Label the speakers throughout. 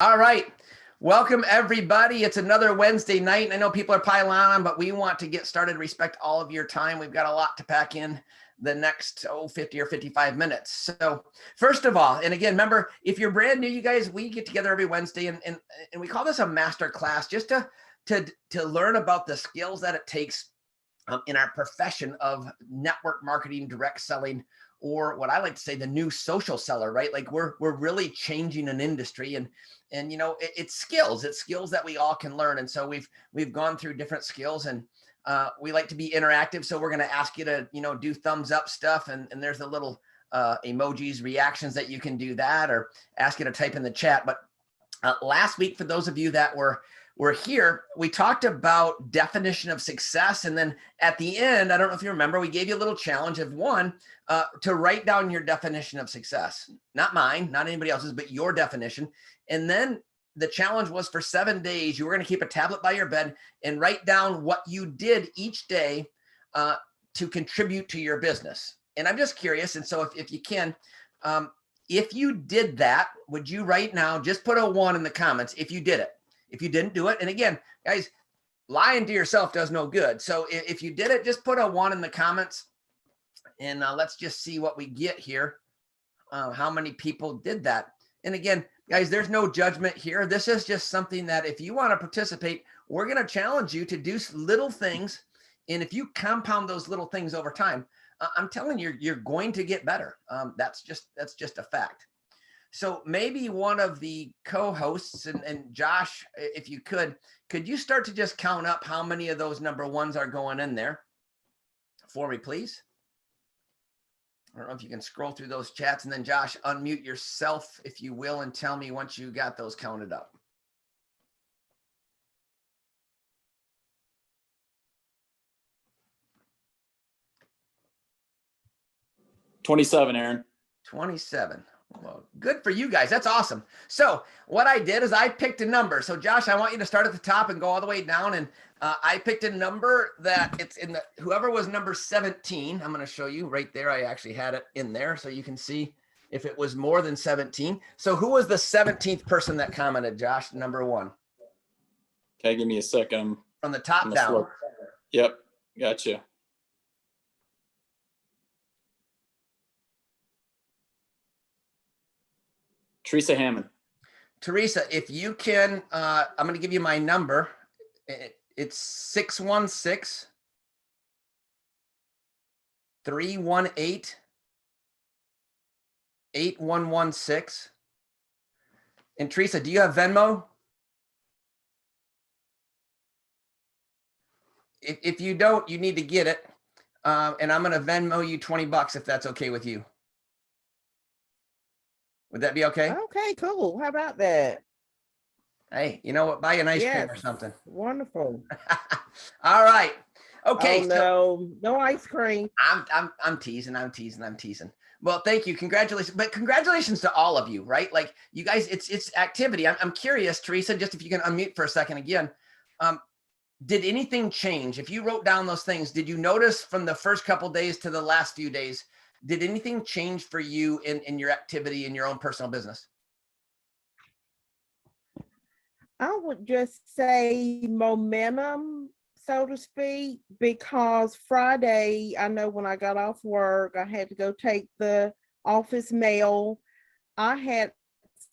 Speaker 1: All right. Welcome, everybody. It's another Wednesday night. I know people are piling on, but we want to get started. Respect all of your time. We've got a lot to pack in the next 50 or 55 minutes. So first of all, and again, remember, if you're brand new, you guys, we get together every Wednesday and we call this a master class just to learn about the skills that it takes in our profession of network marketing, direct selling, or what I like to say, the new social seller, right? Like we're really changing an industry, and you know, it's skills that we all can learn. And so we've gone through different skills, and we like to be interactive. So we're going to ask you to, you know, do thumbs up stuff, and there's a little emojis, reactions that you can do that, or ask you to type in the chat. But last week, for those of you that were here, we talked about definition of success. And then at the end, I don't know if you remember, we gave you a little challenge of one, to write down your definition of success, not mine, not anybody else's, but your definition. And then the challenge was for 7 days, you were going to keep a tablet by your bed and write down what you did each day to contribute to your business. And I'm just curious. And so if you can, if you did that, would you right now just put a 1 in the comments if you did it? If you didn't do it, and again, guys, lying to yourself does no good. So if you did it, just put a 1 in the comments, and let's just see what we get here. How many people did that? And again, guys, there's no judgment here. This is just something that if you want to participate, we're going to challenge you to do little things. And if you compound those little things over time, I'm telling you, you're going to get better. That's just a fact. So maybe one of the co-hosts, and Josh, if you could you start to just count up how many of those number 1s are going in there for me, please? I don't know if you can scroll through those chats, and then Josh, unmute yourself, if you will, and tell me once you got those counted up.
Speaker 2: $27, Aaron.
Speaker 1: 27. Well, good for you guys. That's awesome. So what I did is I picked a number. So Josh, I want you to start at the top and go all the way down. And I picked a number that it's in the, whoever was number 17, I'm going to show you right there. I actually had it in there so you can see if it was more than 17. So who was the 17th person that commented, Josh, number 1?
Speaker 2: Okay, give me a second.
Speaker 1: From the top down.
Speaker 2: Yep, gotcha. Teresa Hammond.
Speaker 1: Teresa, if you can, I'm going to give you my number. It's 616 318 8116. And Teresa, do you have Venmo? If you don't, you need to get it. And I'm going to Venmo you $20 if that's okay with you. Would that be okay?
Speaker 3: Okay, cool. How about that?
Speaker 1: Hey, you know what? Buy an ice cream or something.
Speaker 3: Wonderful.
Speaker 1: All right. Okay.
Speaker 3: Oh, no ice cream.
Speaker 1: I'm teasing. Well, thank you. Congratulations. But congratulations to all of you, right? Like you guys, it's activity. I'm curious, Teresa, just if you can unmute for a second again. Did anything change? If you wrote down those things, did you notice from the first couple days to the last few days, did anything change for you in your activity in your own personal business?
Speaker 3: I would just say momentum, so to speak, because Friday, I know when I got off work, I had to go take the office mail. I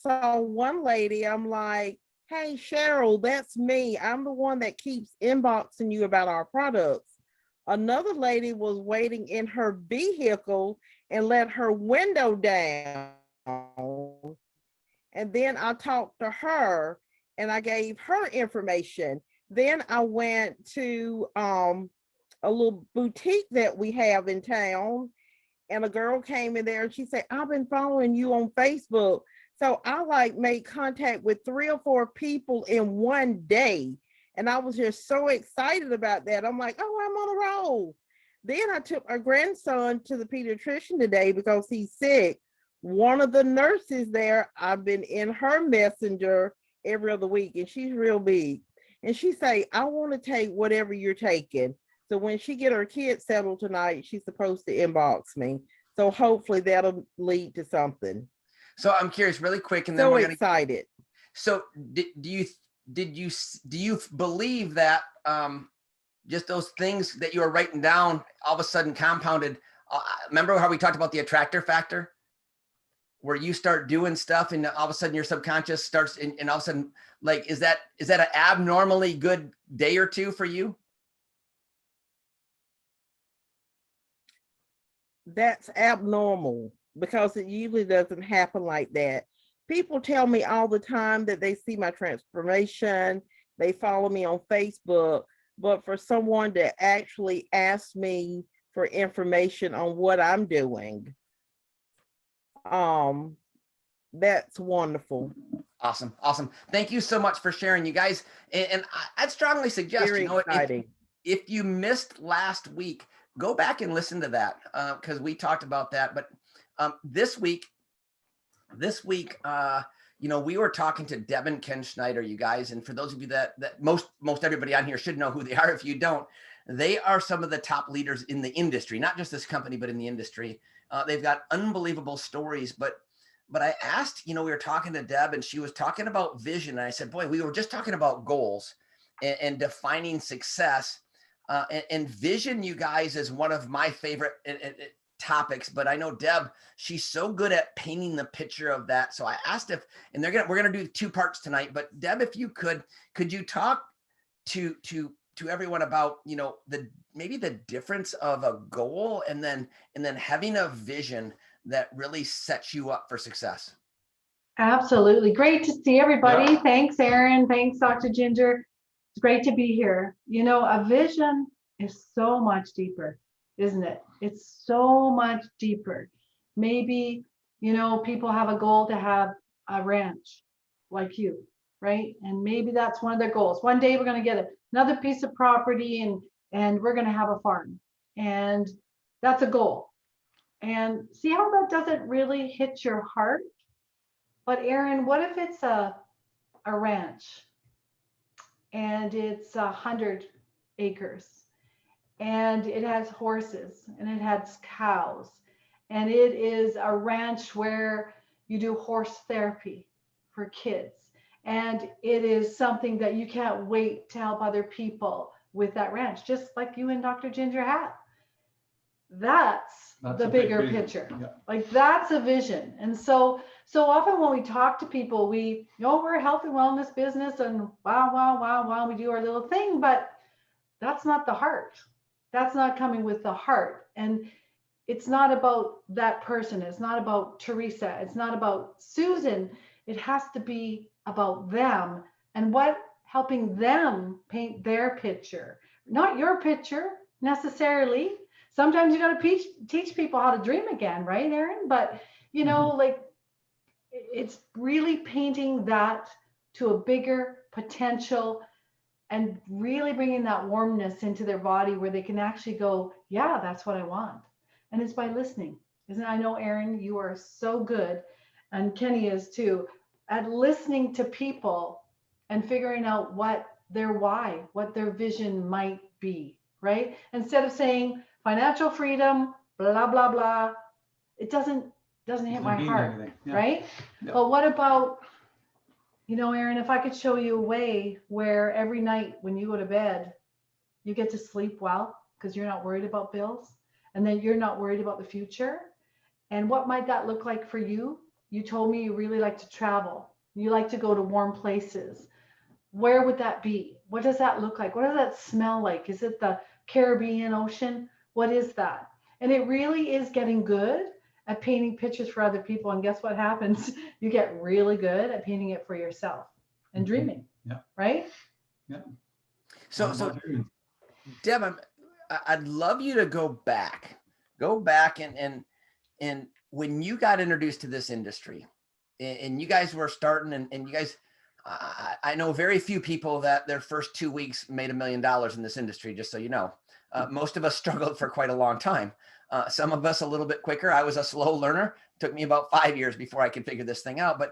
Speaker 3: saw one lady, I'm like, hey, Cheryl, that's me. I'm the one that keeps inboxing you about our products. Another lady was waiting in her vehicle and let her window down. And then I talked to her and I gave her information. Then I went to a little boutique that we have in town, and a girl came in there and she said, I've been following you on Facebook. So I made contact with 3 or 4 people in one day. And I was just so excited about that. I'm like, oh, I'm on a roll. Then I took my grandson to the pediatrician today because he's sick. One of the nurses there, I've been in her messenger every other week, and she's real big. And she say, I want to take whatever you're taking. So when she get her kids settled tonight, she's supposed to inbox me. So hopefully that'll lead to something.
Speaker 1: So I'm curious really quick, and then
Speaker 3: so
Speaker 1: we're
Speaker 3: excited.
Speaker 1: So do you believe that just those things that you were writing down all of a sudden compounded? Remember how we talked about the attractor factor, where you start doing stuff and all of a sudden your subconscious starts, and all of a sudden, like, is that an abnormally good day or two for you?
Speaker 3: That's abnormal because it usually doesn't happen like that. People tell me all the time that they see my transformation, they follow me on Facebook, but for someone to actually ask me for information on what I'm doing, that's wonderful.
Speaker 1: Awesome. Thank you so much for sharing, you guys. And I'd strongly suggest,
Speaker 3: Very exciting.
Speaker 1: if you missed last week, go back and listen to that, because we talked about that. But this week, we were talking to Deb and Ken Schneider, you guys. And for those of you that most everybody on here should know who they are. If you don't, they are some of the top leaders in the industry, not just this company, but in the industry. They've got unbelievable stories. But I asked, we were talking to Deb and she was talking about vision. And I said, boy, we were just talking about goals and defining success. And vision, you guys, is one of my favorite topics, but I know Deb, she's so good at painting the picture of that. So I asked if, and we're going to do 2 parts tonight, but Deb, if you could you talk to everyone about, maybe the difference of a goal and then having a vision that really sets you up for success.
Speaker 4: Absolutely. Great to see everybody. Yeah. Thanks, Aaron. Thanks, Dr. Ginger. It's great to be here. A vision is so much deeper, isn't it? It's so much deeper. Maybe, people have a goal to have a ranch like you, right? And maybe that's one of their goals. One day we're going to get another piece of property and we're going to have a farm. And that's a goal. And see how that doesn't really hit your heart? But Aaron, what if it's a ranch and it's 100 acres and it has horses and it has cows and it is a ranch where you do horse therapy for kids and it is something that you can't wait to help other people with that ranch, just like you and Dr. Ginger have. That's the bigger picture. Yeah. Like that's a vision. And so often when we talk to people, we're a health and wellness business and wow, we do our little thing, but that's not the heart. That's not coming with the heart. And it's not about that person. It's not about Teresa. It's not about Susan. It has to be about them and helping them paint their picture, not your picture necessarily. Sometimes you got to teach people how to dream again, right, Aaron? But, like it's really painting that to a bigger potential and really bringing that warmness into their body where they can actually go, yeah, that's what I want. And it's by listening. I know, Aaron, you are so good, and Kenny is too, at listening to people and figuring out what their why, what their vision might be, right? Instead of saying financial freedom, blah, blah, blah, it doesn't hit my heart, yeah. Right? Yeah. But what about, Aaron, if I could show you a way where every night when you go to bed, you get to sleep well because you're not worried about bills and then you're not worried about the future. And what might that look like for you? You told me you really like to travel. You like to go to warm places. Where would that be? What does that look like? What does that smell like? Is it the Caribbean Ocean? What is that? And it really is getting good at painting pictures for other people. And guess what happens? You get really good at painting it for yourself and dreaming. Yeah. Right?
Speaker 1: Yeah. So Deb, I'd love you to go back and when you got introduced to this industry and you guys were starting and you guys, I know very few people that their first 2 weeks made $1 million in this industry, just so you know. Most of us struggled for quite a long time. Some of us a little bit quicker. I was a slow learner. It took me about 5 years before I could figure this thing out.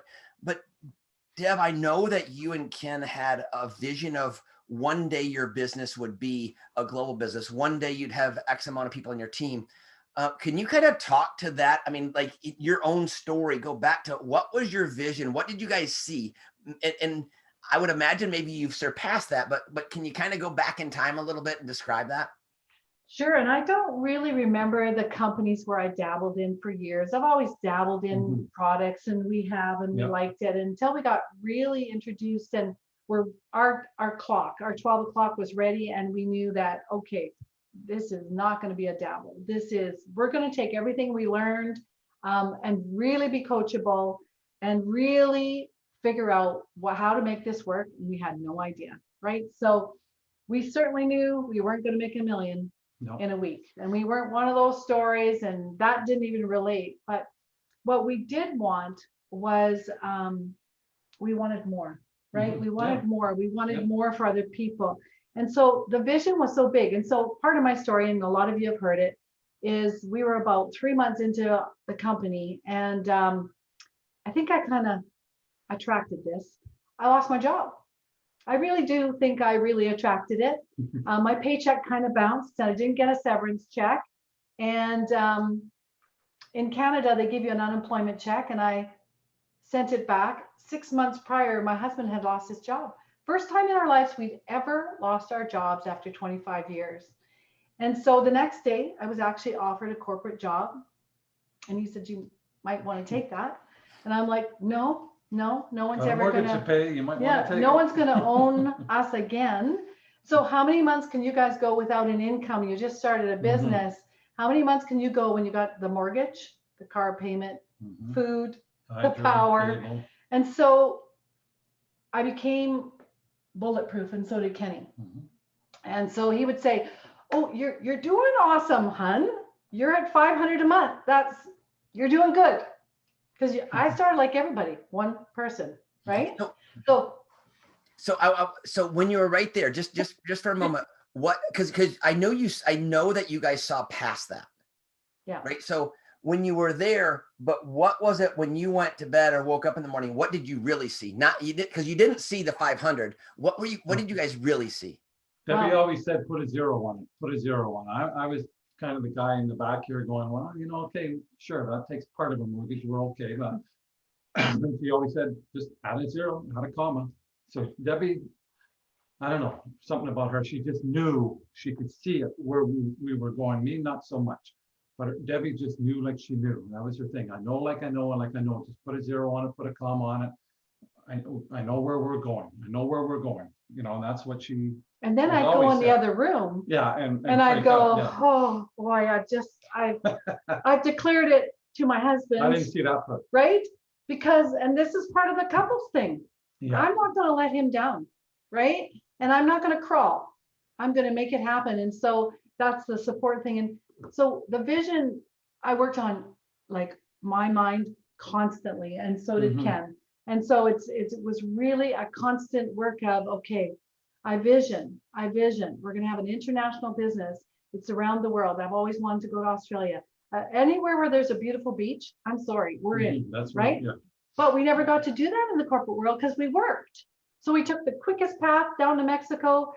Speaker 1: But Deb, I know that you and Ken had a vision of one day your business would be a global business. One day you'd have X amount of people on your team. Can you kind of talk to that? I mean, like your own story, go back to what was your vision? What did you guys see and I would imagine maybe you've surpassed that, but can you kind of go back in time a little bit and describe that?
Speaker 4: Sure. And I don't really remember the companies where I dabbled in for years. I've always dabbled in products, and we liked it until we got really introduced, and our 12 o'clock was ready, and we knew that, okay, this is not going to be a dabble. We're going to take everything we learned and really be coachable and really figure out how to make this work. And we had no idea, right? So we certainly knew we weren't going to make $1 million in a week. And we weren't one of those stories, and that didn't even relate. But what we did want was we wanted more, right? We wanted more. We wanted more for other people. And so the vision was so big. And so part of my story, and a lot of you have heard it, is we were about 3 months into the company. And I think I kind of attracted this. I lost my job. I really do think I really attracted it. My paycheck kind of bounced. I didn't get a severance check. And in Canada, they give you an unemployment check, and I sent it back. 6 months prior, my husband had lost his job. First time in our lives we'd ever lost our jobs after 25 years. And so the next day, I was actually offered a corporate job. And he said, you might want to take that. And I'm like, no one's ever going to
Speaker 5: pay. You might want to take
Speaker 4: no one's going to own us again. So how many months can you guys go without an income? You just started a business. How many months can you go when you got the mortgage, the car payment, food, the power? Cable. And so I became bulletproof, and so did Kenny. And so he would say, oh, you're doing awesome, hun. You're at $500 a month. You're doing good. Because I started like everybody, one person, right?
Speaker 1: So when you were right there, just for a moment, because I know that you guys saw past that.
Speaker 4: Yeah.
Speaker 1: Right. So when you were there, but what was it when you went to bed or woke up in the morning? What did you really see? Because you didn't see the 500. What did you guys really see?
Speaker 5: Debbie always said, put a zero on it. Put a zero on it. I was kind of the guy in the back here going, well, okay, sure, that takes part of a mortgage. We're okay. But she always said, just add a zero, add a comma. So Debbie, I don't know, something about her. She just knew, she could see it where we were going. Me, not so much. But Debbie just knew like she knew. That was her thing. I know like I know, like I know. Just put a zero on it, put a comma on it. I know where we're going. I know where we're going. And that's what she.
Speaker 4: And then I'd go in the other room.
Speaker 5: Yeah,
Speaker 4: and I'd go, oh boy, I've declared it to my husband.
Speaker 5: I didn't see that part.
Speaker 4: Right? Because, and this is part of the couples thing. Yeah. I'm not going to let him down, right? And I'm not going to crawl. I'm going to make it happen. And so that's the support thing. And so the vision I worked on, like my mind constantly, and so did Ken. And so it was really a constant work of, okay, I vision, we're going to have an international business. It's around the world. I've always wanted to go to Australia. Anywhere where there's a beautiful beach, I'm sorry, we're in,
Speaker 5: that's
Speaker 4: right?
Speaker 5: Yeah.
Speaker 4: But we never got to do that in the corporate world because we worked. So we took the quickest path down to Mexico,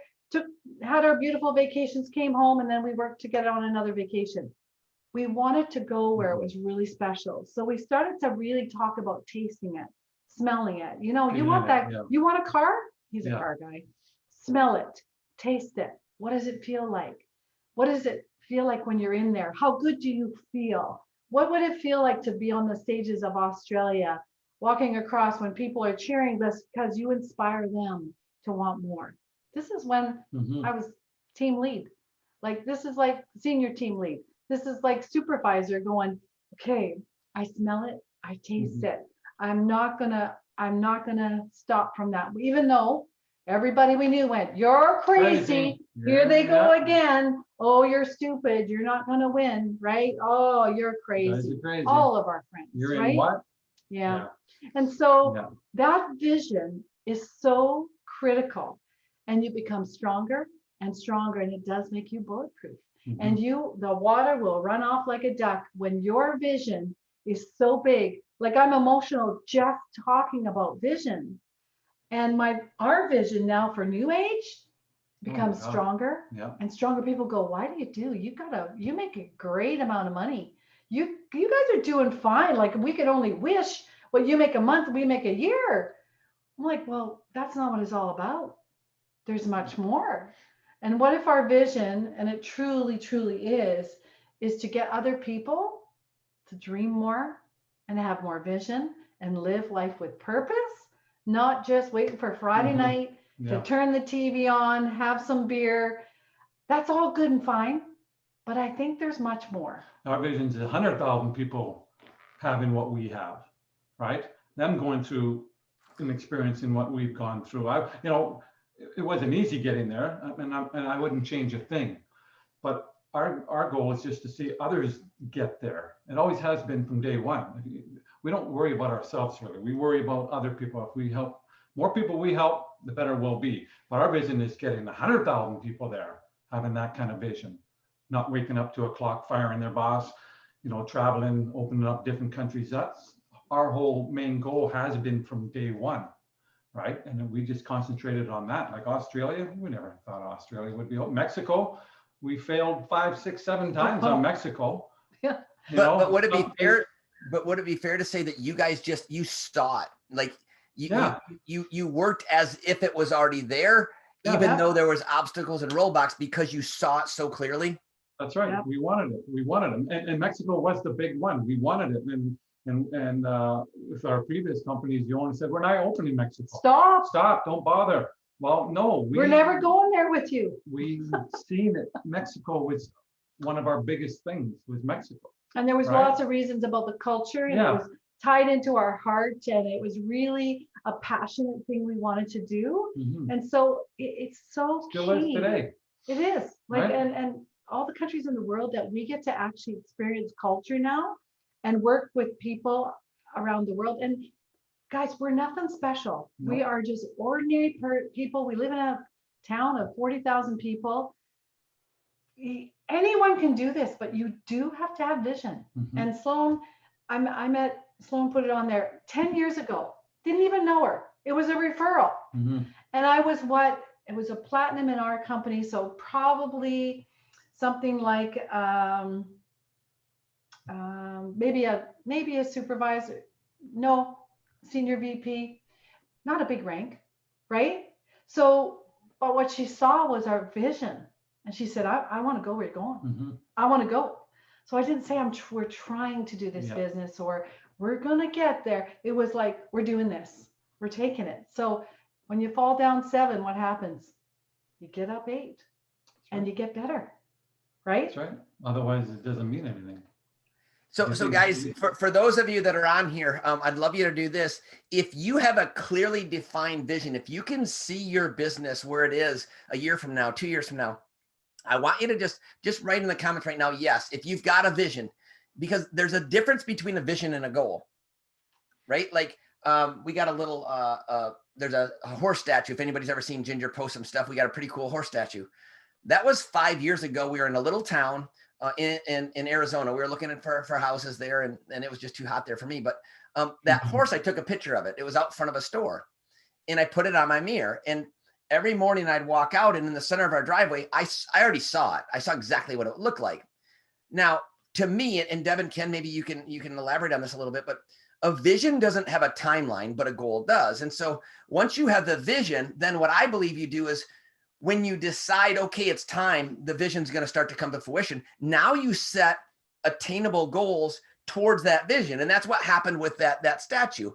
Speaker 4: had our beautiful vacations, came home, and then we worked to get on another vacation. We wanted to go where it was really special. So we started to really talk about tasting it, smelling it. You want that, you want a car? He's a car guy. Smell it, taste it. What does it feel like? What does it feel like when you're in there? How good do you feel? What would it feel like to be on the stages of Australia, walking across when people are cheering this because you inspire them to want more? This is when I was team lead. Like, this is like senior team lead. This is like supervisor going, okay, I smell it, I taste it. I'm not gonna stop from that. Even though everybody we knew went, you're crazy. Here they go again. Oh, you're stupid. You're not going to win, right? Oh, you're crazy. All of our friends,
Speaker 5: you're
Speaker 4: right?
Speaker 5: In what?
Speaker 4: Yeah. And so that vision is so critical, and you become stronger and stronger, and it does make you bulletproof. And the water will run off like a duck when your vision is so big. Like, I'm emotional just talking about vision. And our vision now for New Age becomes stronger and stronger. People go, why do? You make a great amount of money. You guys are doing fine. Like, we could only wish what you make a month, we make a year. I'm like, well, that's not what it's all about. There's much more. And what if our vision, and it truly, truly is to get other people to dream more and have more vision and live life with purpose, not just waiting for Friday night to turn the TV on, have some beer. That's all good and fine, but I think there's much more.
Speaker 5: Our vision is 100,000 people having what we have, right? Them going through and experiencing what we've gone through. It wasn't easy getting there, and I wouldn't change a thing. But our goal is just to see others get there. It always has been from day one. We don't worry about ourselves really. We worry about other people. If we help more people, we help, the better we'll be. But our vision is getting 100,000 people there, having that kind of vision, not waking up to a clock, firing their boss, traveling, opening up different countries. That's our whole main goal has been from day one, right? And then we just concentrated on that. Like Australia, we never thought Australia would be open. Mexico, we failed 5, 6, 7 times on Mexico.
Speaker 4: Yeah.
Speaker 1: But would it be fair? But would it be fair to say that you guys you saw it, like you worked as if it was already there, even though there was obstacles and roadblocks, because you saw it so clearly?
Speaker 5: That's right. Yeah. We wanted it. We wanted it, and Mexico was the big one. We wanted it, and with our previous companies, you only said we're not opening Mexico. Stop! Don't bother. Well, no,
Speaker 4: we're never going there with you.
Speaker 5: We've seen it. Mexico was one of our biggest things. Was Mexico,
Speaker 4: and there was lots of reasons about the culture, and it was tied into our heart, and it was really a passionate thing we wanted to do. And so it's so
Speaker 5: still is today.
Speaker 4: It is like and all the countries in the world that we get to actually experience culture now and work with people around the world. And guys, we're nothing special. We are just ordinary people. We live in a town of 40,000 people. Anyone can do this, but you do have to have vision. And Sloan, I met Sloan, put it on there 10 years ago. Didn't even know her. It was a referral. And it was a platinum in our company. So probably something like maybe a supervisor, no, senior VP, not a big rank, right? So, but what she saw was our vision, and she said, I want to go where you're going. I want to go. So I didn't say we're trying to do this business or we're gonna get there. It was like, we're doing this, we're taking it. So when you fall down 7, what happens? You get up 8, and you get better, right?
Speaker 5: That's right. Otherwise, it doesn't mean anything.
Speaker 1: So guys, for those of you that are on here, I'd love you to do this. If you have a clearly defined vision, if you can see your business where it is a year from now, 2 years from now, I want you to just write in the comments right now, yes, if you've got a vision, because there's a difference between a vision and a goal, right? Like we got a little, there's a horse statue. If anybody's ever seen Ginger post some stuff, we got a pretty cool horse statue. That was 5 years ago. We were in a little town in Arizona. We were looking for houses there, and it was just too hot there for me. But that horse, I took a picture of it. It was out front of a store, and I put it on my mirror. And every morning I'd walk out, and in the center of our driveway, I already saw it. I saw exactly what it looked like. Now, to me, and Deb and Ken, maybe you can elaborate on this a little bit, but a vision doesn't have a timeline, but a goal does. And so once you have the vision, then what I believe you do is when you decide, okay, it's time, the vision's going to start to come to fruition. Now you set attainable goals towards that vision. And that's what happened with that statue.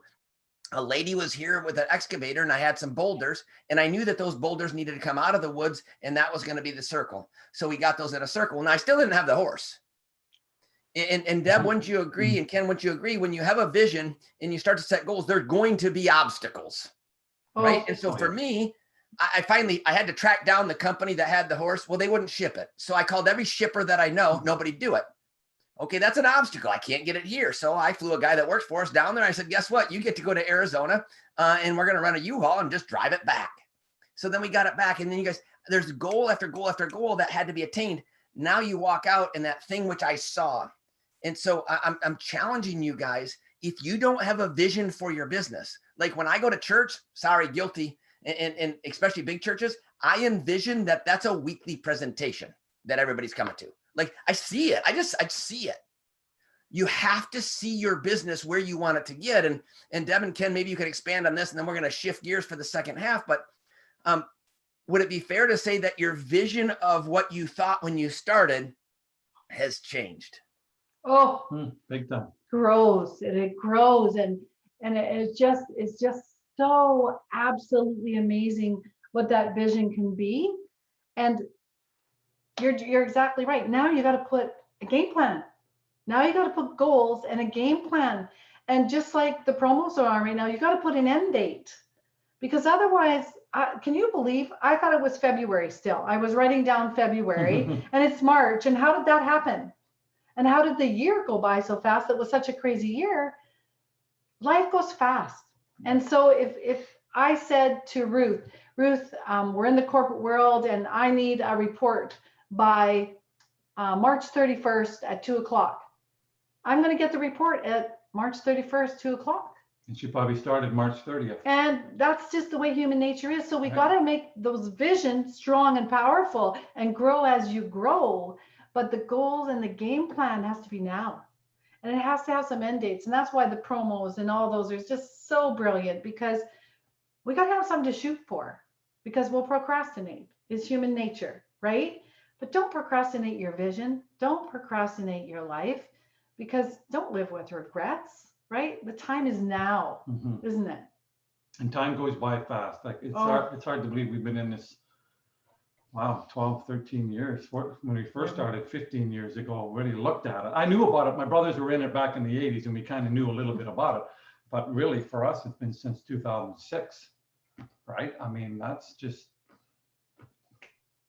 Speaker 1: A lady was here with an excavator, and I had some boulders, and I knew that those boulders needed to come out of the woods, and that was going to be the circle. So we got those in a circle, and I still didn't have the horse. And Deb, wouldn't you agree? And Ken, wouldn't you agree? When you have a vision and you start to set goals, there's going to be obstacles, right? And so for me, I had to track down the company that had the horse. Well, they wouldn't ship it. So I called every shipper that I know, nobody do it. Okay, that's an obstacle. I can't get it here. So I flew a guy that works for us down there. I said, guess what? You get to go to Arizona and we're going to run a U-Haul and just drive it back. So then we got it back. And then you guys, there's goal after goal after goal that had to be attained. Now you walk out and that thing which I saw. And so I'm challenging you guys, if you don't have a vision for your business, like when I go to church, sorry, guilty, and especially big churches, I envision that that's a weekly presentation that everybody's coming to. Like I see it. I see it. you have to see your business where you want it to get. And Deb and Ken, maybe you can expand on this, and then we're going to shift gears for the second half. But would it be fair to say that your vision of what you thought when you started has changed?
Speaker 4: Oh,
Speaker 5: Big time.
Speaker 4: grows, and it grows, and it's just so absolutely amazing what that vision can be. And you're exactly right. Now you got to put a game plan. Now you got to put goals and a game plan. And just like the promos are right now, you got to put an end date, because otherwise, can you believe I thought it was February still? I was writing down February and it's March. And how did that happen? And how did the year go by so fast? It was such a crazy year. Life goes fast. And so if I said to Ruth, we're in the corporate world and I need a report by March 31st at 2:00. I'm going to get the report at March 31st, 2:00.
Speaker 5: And she probably started March 30th.
Speaker 4: And that's just the way human nature is. So we got to make those visions strong and powerful and grow as you grow. But the goals and the game plan has to be now. And it has to have some end dates. And that's why the promos and all those are just so brilliant, because we got to have something to shoot for, because we'll procrastinate. It's human nature, right? But don't procrastinate your vision. Don't procrastinate your life, because don't live with regrets, right? The time is now, isn't it?
Speaker 5: And time goes by fast. Like it's hard to believe we've been in this, wow, 12, 13 years. When we first started 15 years ago, already looked at it. I knew about it. My brothers were in it back in the 80s, and we kind of knew a little bit about it. But really, for us, it's been since 2006, right? I mean, that's just,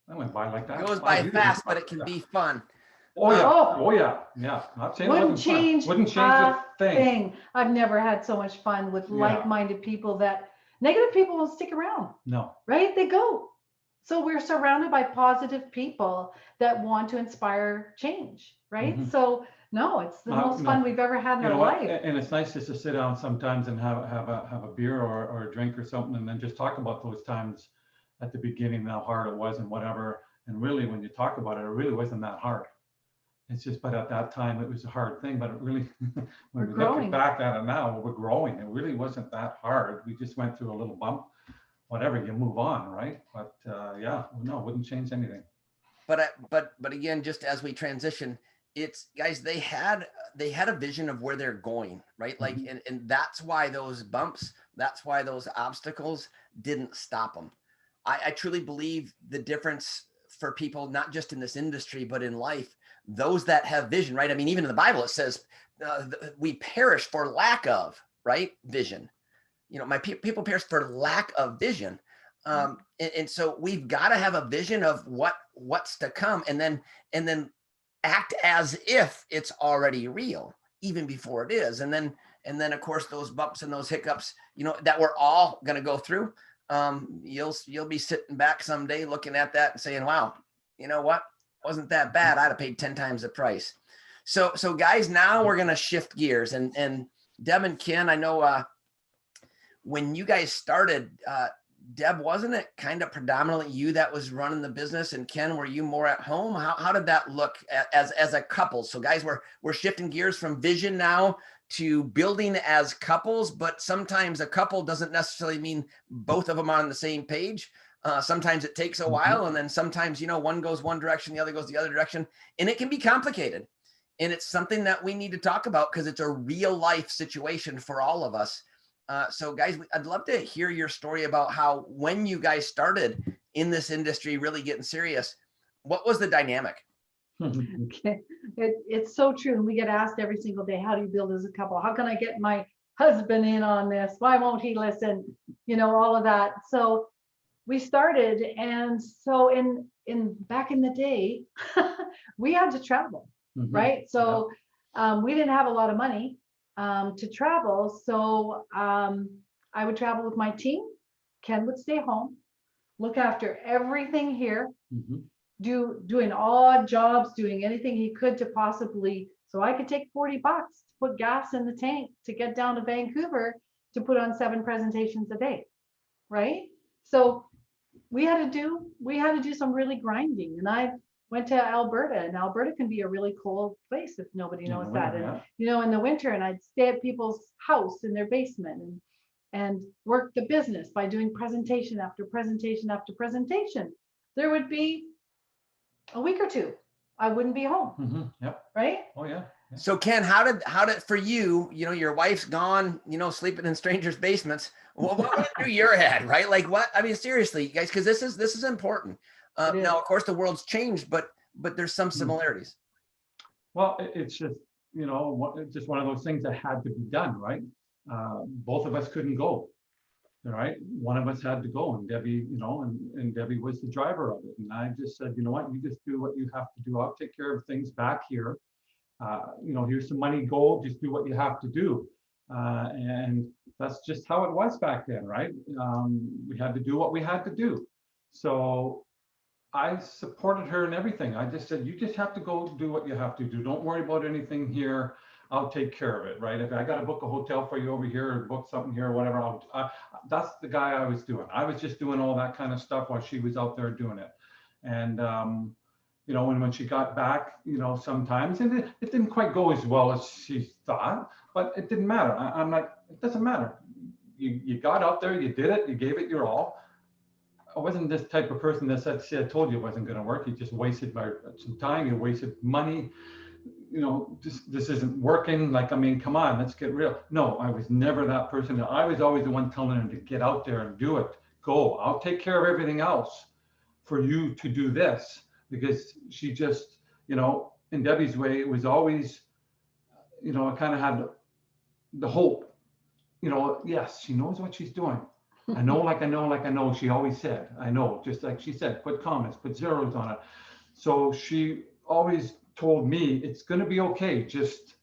Speaker 5: that went by like that.
Speaker 1: It goes by fast, but it can be fun.
Speaker 5: Oh yeah, oh yeah, yeah. Not saying
Speaker 4: Wouldn't change
Speaker 5: a thing.
Speaker 4: I've never had so much fun with like-minded people. That negative people won't stick around.
Speaker 5: No.
Speaker 4: Right? They go. So we're surrounded by positive people that want to inspire change, right? So no, it's the most fun we've ever had in our life.
Speaker 5: And it's nice just to sit down sometimes and have a beer or a drink or something, and then just talk about those times at the beginning, how hard it was and whatever. And really, when you talk about it, it really wasn't that hard. It's just, but at that time it was a hard thing, but it really, when we look back at it now, we're growing. It really wasn't that hard. We just went through a little bump, whatever, you move on, right? But yeah, no, it wouldn't change anything.
Speaker 1: But again, just as we transition, it's, guys, they had a vision of where they're going, right? Like, and that's why those bumps, that's why those obstacles didn't stop them. I truly believe the difference for people, not just in this industry, but in life, those that have vision, right? I mean, even in the Bible, it says we perish for lack of, right? Vision. You know, my people perish for lack of vision. And so we've got to have a vision of what's to come, and then act as if it's already real, even before it is. And then of course, those bumps and those hiccups, you know, that we're all going to go through. You'll be sitting back someday looking at that and saying, wow, you know what? Wasn't that bad. I'd have paid 10 times the price. So guys, now we're going to shift gears, and Deb and Ken, I know when you guys started, Deb, wasn't it kind of predominantly you that was running the business, and Ken, were you more at home? How did that look as a couple? So guys, we're shifting gears from vision now to building as couples, but sometimes a couple doesn't necessarily mean both of them are on the same page. Sometimes it takes a while, and then sometimes, you know, one goes one direction, the other goes the other direction, and it can be complicated. And it's something that we need to talk about because it's a real life situation for all of us. So guys, I'd love to hear your story about how, when you guys started in this industry, really getting serious, what was the dynamic?
Speaker 4: Okay. It's so true. And we get asked every single day, how do you build as a couple? How can I get my husband in on this? Why won't he listen? You know, all of that. So we started. And so in back in the day, we had to travel, right? So we didn't have a lot of money to travel. So I would travel with my team. Ken would stay home, look after everything here, doing odd jobs, doing anything he could to possibly, so I could take $40 to put gas in the tank to get down to Vancouver to put on 7 presentations a day, right? So we had to do some really grinding, and went to Alberta, and Alberta can be a really cold place if nobody
Speaker 5: In the
Speaker 4: knows that.
Speaker 5: winter,
Speaker 4: And
Speaker 5: yeah.
Speaker 4: you know, in the winter, and I'd stay at people's house in their basement and work the business by doing presentation after presentation after presentation. There would be a week or two I wouldn't be home,
Speaker 5: Yep.
Speaker 4: right?
Speaker 5: Oh, yeah.
Speaker 1: So Ken, how did for you, your wife's gone, sleeping in strangers' basements. What went through your head, right? Like what? I mean, seriously, you guys, because this is important.
Speaker 4: It is.
Speaker 1: Now, of course, the world's changed, but there's some similarities.
Speaker 5: Well, it's just, it's just one of those things that had to be done, right? Both of us couldn't go, right? One of us had to go, and Debbie, and Debbie was the driver of it. And I just said, you know what, you just do what you have to do. I'll take care of things back here. Here's some money, go, just do what you have to do. And that's just how it was back then, right? We had to do what we had to do. So I supported her in everything. I just said, you just have to go do what you have to do. Don't worry about anything here. I'll take care of it, right? If I got to book a hotel for you over here or book something here or whatever, that's the guy I was doing. I was just doing all that kind of stuff while she was out there doing it. And, when she got back, sometimes, and it didn't quite go as well as she thought, but it didn't matter. I'm like, it doesn't matter. You got out there, you did it, you gave it your all. I wasn't this type of person that said, see, I told you it wasn't going to work. You just wasted some time. You wasted money. This isn't working. Like, I mean, come on, let's get real. No, I was never that person. I was always the one telling her to get out there and do it. Go. I'll take care of everything else for you to do this. Because she just, in Debbie's way, it was always, I kind of had the hope, yes, she knows what she's doing. I know, she always said, I know, just like she said, put commas, put zeros on it. So she always told me it's going to be okay. Just,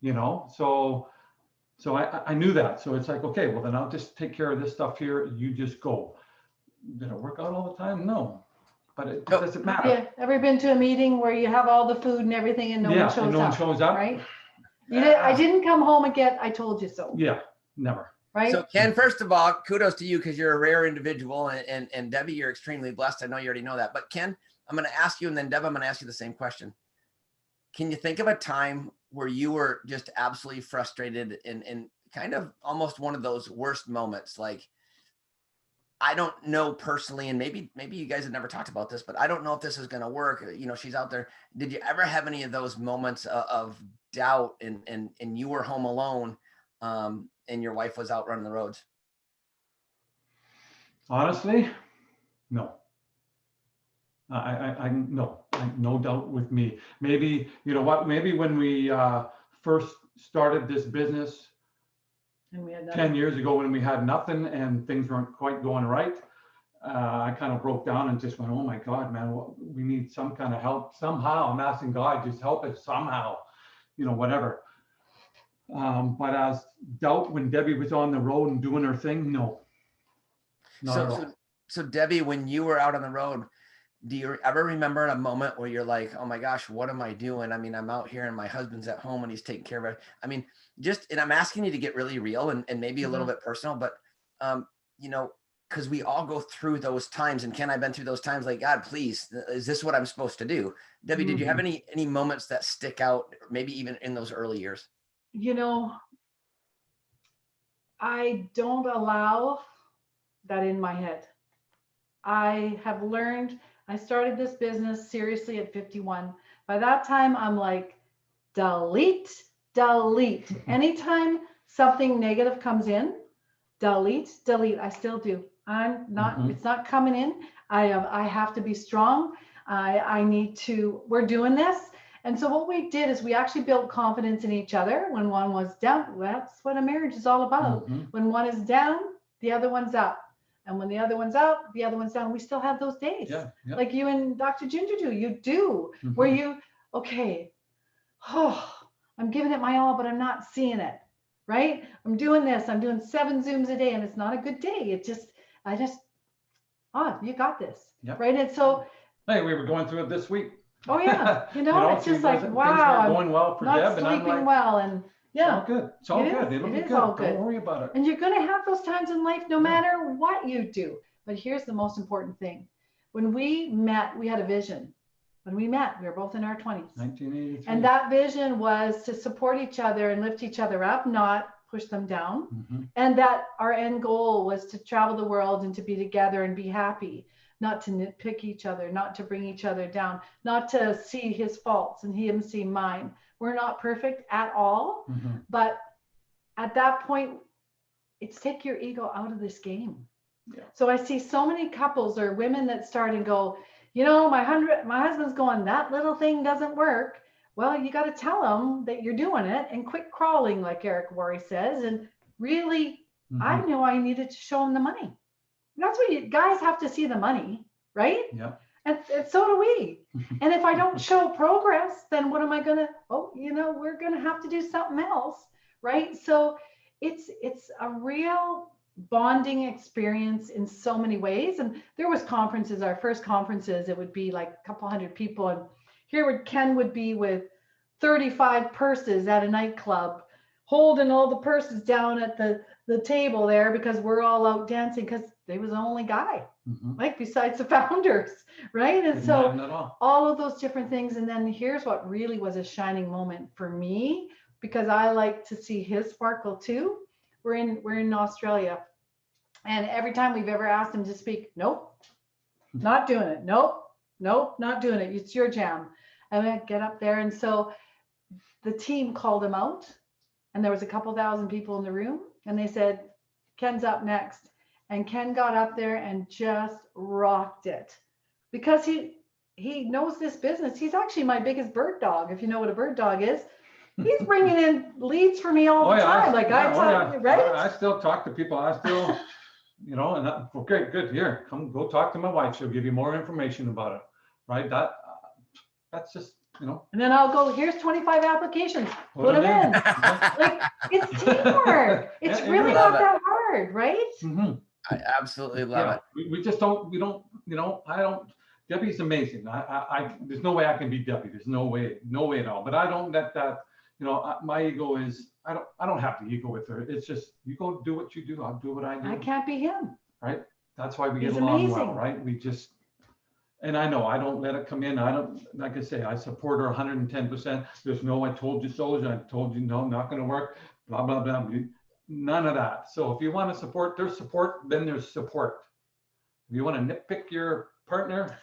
Speaker 5: so I knew that. So it's like, okay, well then I'll just take care of this stuff here. You just go. Did it work out all the time? No. But it doesn't matter.
Speaker 4: Yeah, ever been to a meeting where you have all the food and everything and no one shows
Speaker 5: and no
Speaker 4: up?
Speaker 5: one shows up.
Speaker 4: Right? I didn't come home and get, I told you so.
Speaker 5: Yeah, never.
Speaker 4: Right?
Speaker 1: So Ken, first of all, kudos to you because you're a rare individual, and Debbie, you're extremely blessed. I know you already know that. But Ken, I'm going to ask you, and then Deb, I'm going to ask you the same question. Can you think of a time where you were just absolutely frustrated and kind of almost one of those worst moments? Like, I don't know personally, and maybe you guys have never talked about this, but I don't know if this is going to work. She's out there. Did you ever have any of those moments of doubt and you were home alone and your wife was out running the roads?
Speaker 5: Honestly, no. No doubt with me. Maybe, maybe when we first started this business,
Speaker 4: And we had
Speaker 5: 10 years ago when we had nothing and things weren't quite going right, I kind of broke down and just went, oh my God, man, we need some kind of help somehow. I'm asking God, just help us somehow, whatever. But as doubt when Debbie was on the road and doing her thing, no. Not at all.
Speaker 1: So Debbie, when you were out on the road, do you ever remember a moment where you're like, oh my gosh, what am I doing? I mean, I'm out here and my husband's at home and he's taking care of it. I mean, and I'm asking you to get really real and maybe a little bit personal, but, because we all go through those times, and Ken, I've been through those times, like, God, please, is this what I'm supposed to do? Debbie, did you have any moments that stick out, maybe even in those early years?
Speaker 4: I don't allow that in my head. I have learned, I started this business seriously at 51. By that time, I'm like, delete. Anytime something negative comes in, delete. I still do. I'm not, it's not coming in. I have to be strong. I need to, we're doing this. And so what we did is we actually built confidence in each other when one was down. That's what a marriage is all about. When one is down, the other one's up. And when the other one's up, the other one's down. We still have those days.
Speaker 5: Yeah.
Speaker 4: Like you and Dr. Ginger do. You do. Where you, okay, I'm giving it my all, but I'm not seeing it. Right? I'm doing this. I'm doing 7 Zooms a day, and it's not a good day. You got this.
Speaker 5: Yep.
Speaker 4: Right? And so,
Speaker 5: hey, we were going through it this week.
Speaker 4: oh yeah, it's just like, wow,
Speaker 5: things aren't going well for
Speaker 4: not
Speaker 5: Deb, and I'm
Speaker 4: sleeping
Speaker 5: like,
Speaker 4: well, and yeah,
Speaker 5: it's all good. It'll be good.
Speaker 4: all good.
Speaker 5: Don't worry about it.
Speaker 4: And you're going to have those times in life, no matter what you do. But here's the most important thing: when we met, we had a vision. when we met. We were both in our 20s.
Speaker 5: 1983.
Speaker 4: And that vision was to support each other and lift each other up, not push them down.
Speaker 5: Mhm.
Speaker 4: And that our end goal was to travel the world and to be together and be happy, not to nitpick each other, not to bring each other down, not to see his faults and him see mine. We're not perfect at all,
Speaker 5: Mhm.
Speaker 4: but at that point, it's take your ego out of this game.
Speaker 5: Yeah.
Speaker 4: So I see so many couples or women that start and go, you know, my husband's going, that little thing doesn't work. Well, you got to tell them that you're doing it and quit crawling, like Eric Worre says. And really, I knew I needed to show him the money. That's what you guys have to see, the money, right?
Speaker 5: Yeah.
Speaker 4: And so do we. And if I don't show progress, then what am I going to, we're going to have to do something else, right? So it's a real bonding experience in so many ways. And there was conferences, our first conferences, it would be like a couple hundred people. And here Ken would be with 35 purses at a nightclub, holding all the purses down at the table there because we're all out dancing because they was the only guy, like besides the founders, right? And so all of those different things. And then here's what really was a shining moment for me, because I like to see his sparkle too. We're in Australia, and every time we've ever asked him to speak, nope, not doing it. Nope, not doing it. It's your jam. And I get up there, and so the team called him out, and there was a couple thousand people in the room, and they said, Ken's up next. And Ken got up there and just rocked it because he knows this business. He's actually my biggest bird dog, if you know what a bird dog is. He's bringing in leads for me all the time. Right?
Speaker 5: I still talk to people. I still, okay, good. Here, come go talk to my wife. She'll give you more information about it. Right? That's just,
Speaker 4: And then I'll go, here's 25 applications. Put them in. Like, it's teamwork. It's really not that hard, right?
Speaker 5: Mm-hmm.
Speaker 1: I absolutely love it.
Speaker 5: We just don't, Debbie's amazing. I there's no way I can be Debbie. There's no way at all. But I don't let that, my ego is, I don't have the ego with her. It's just, you go do what you do. I'll do what I do.
Speaker 4: I can't be him.
Speaker 5: Right? That's why we get
Speaker 4: He's
Speaker 5: along
Speaker 4: amazing.
Speaker 5: well, right? We just, and I know I don't let it come in. Like I say, I support her 110%. There's no, I told you so. I told you, no, not going to work, blah, blah, blah. None of that. So if you want to support their support, then there's support. If you want to nitpick your partner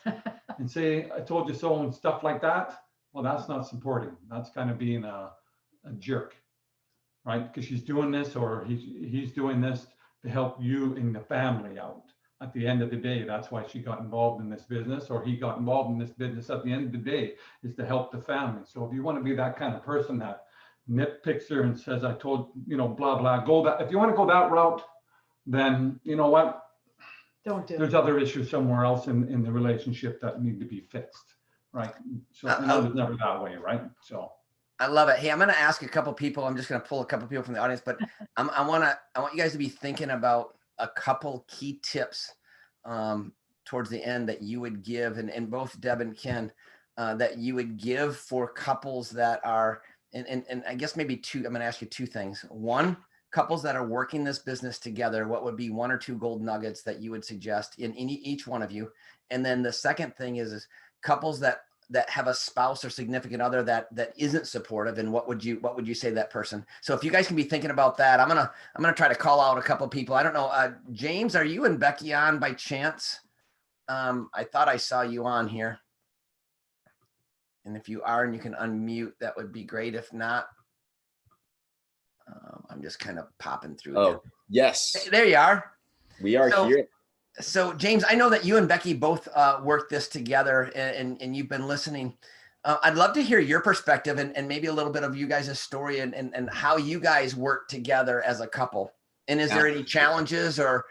Speaker 5: and say, I told you so and stuff like that, well, that's not supporting. That's kind of being a jerk, right? Because she's doing this or he's doing this to help you and the family out. At the end of the day, that's why she got involved in this business, or he got involved in this business at the end of the day, is to help the family. So if you want to be that kind of person that nitpicks her and says, I told, blah, blah, if you want to go that route, then you know what?
Speaker 4: Don't do it.
Speaker 5: There's other issues somewhere else in the relationship that need to be fixed, right? So it was never that way, right? So
Speaker 1: I love it. Hey, I'm going to ask a couple people. I'm just going to pull a couple people from the audience, but I want you guys to be thinking about a couple key tips towards the end that you would give, and both Deb and Ken, that you would give for couples that are, and I guess maybe two, I'm going to ask you two things. One, couples that are working this business together, what would be one or two gold nuggets that you would suggest in each one of you? And then the second thing is couples that have a spouse or significant other that isn't supportive, and what would you say to that person? So if you guys can be thinking about that, I'm gonna try to call out a couple of people. I don't know, James, are you and Becky on by chance? I thought I saw you on here, and if you are and you can unmute, that would be great. If not, I'm just kind of popping through.
Speaker 6: Oh, yes.
Speaker 1: Hey, there you are.
Speaker 6: We are here.
Speaker 1: So James, I know that you and Becky both worked this together, and you've been listening. I'd love to hear your perspective and maybe a little bit of you guys' story and how you guys work together as a couple. And is there any challenges or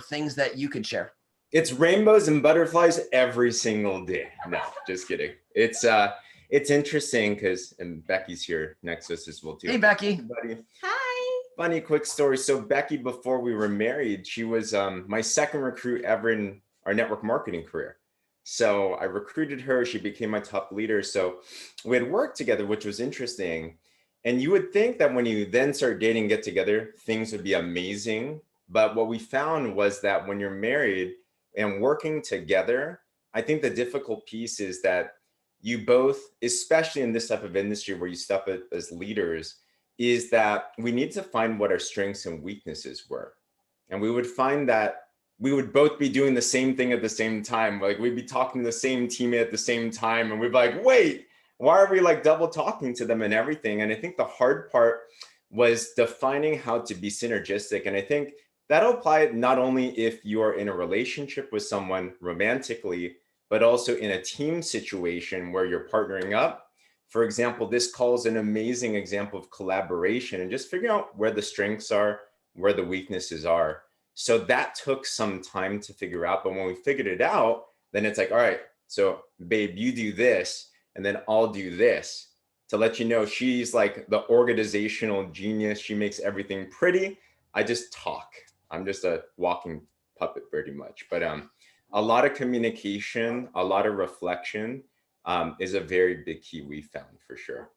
Speaker 1: things that you could share?
Speaker 6: It's rainbows and butterflies every single day. No, just kidding. It's interesting because, and Becky's here next to us as well too.
Speaker 1: Hey, Becky.
Speaker 6: Hey, buddy.
Speaker 7: Hi.
Speaker 6: Funny quick story. So Becky, before we were married, she was my second recruit ever in our network marketing career. So I recruited her. She became my top leader. So we had worked together, which was interesting. And you would think that when you then start dating, get together, things would be amazing. But what we found was that when you're married and working together, I think the difficult piece is that you both, especially in this type of industry where you step as leaders, is that we need to find what our strengths and weaknesses were. And we would find that we would both be doing the same thing at the same time. Like we'd be talking to the same teammate at the same time. And we'd be like, wait, why are we like double talking to them and everything? And I think the hard part was defining how to be synergistic. And I think that'll apply not only if you are in a relationship with someone romantically, but also in a team situation where you're partnering up. For example, this call is an amazing example of collaboration and just figuring out where the strengths are, where the weaknesses are. So that took some time to figure out. But when we figured it out, then it's like, all right, so babe, you do this, and then I'll do this. To let you know, she's like the organizational genius. She makes everything pretty. I just talk. I'm just a walking puppet pretty much. But a lot of communication, a lot of reflection is a very big key we found for sure.